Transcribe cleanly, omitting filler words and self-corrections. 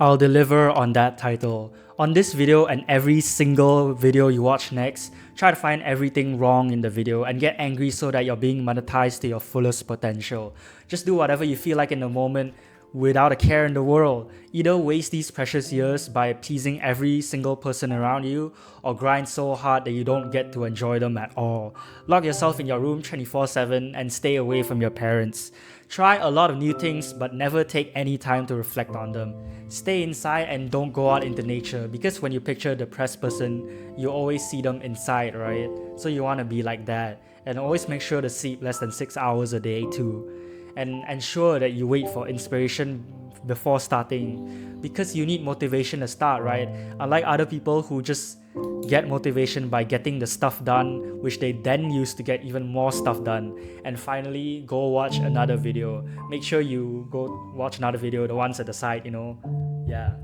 I'll deliver on that title. On this video and every single video you watch next, try to find everything wrong in the video and get angry so that you're being monetized to your fullest potential. Just do whatever you feel like in the moment without a care in the world. Either waste these precious years by pleasing every single person around you, or grind so hard that you don't get to enjoy them at all. Lock yourself in your room 24/7 and stay away from your parents. Try a lot of new things but never take any time to reflect on them. Stay inside and don't go out into nature, because when you picture a depressed person, you always see them inside, right? So you want to be like that. And always make sure to sleep less than 6 hours a day too. And ensure that you wait for inspiration before starting, because you need motivation to start, right? Unlike other people who just get motivation by getting the stuff done, which they then use to get even more stuff done. And finally, go watch another video. Make sure you go watch another video, the ones at the side, Yeah.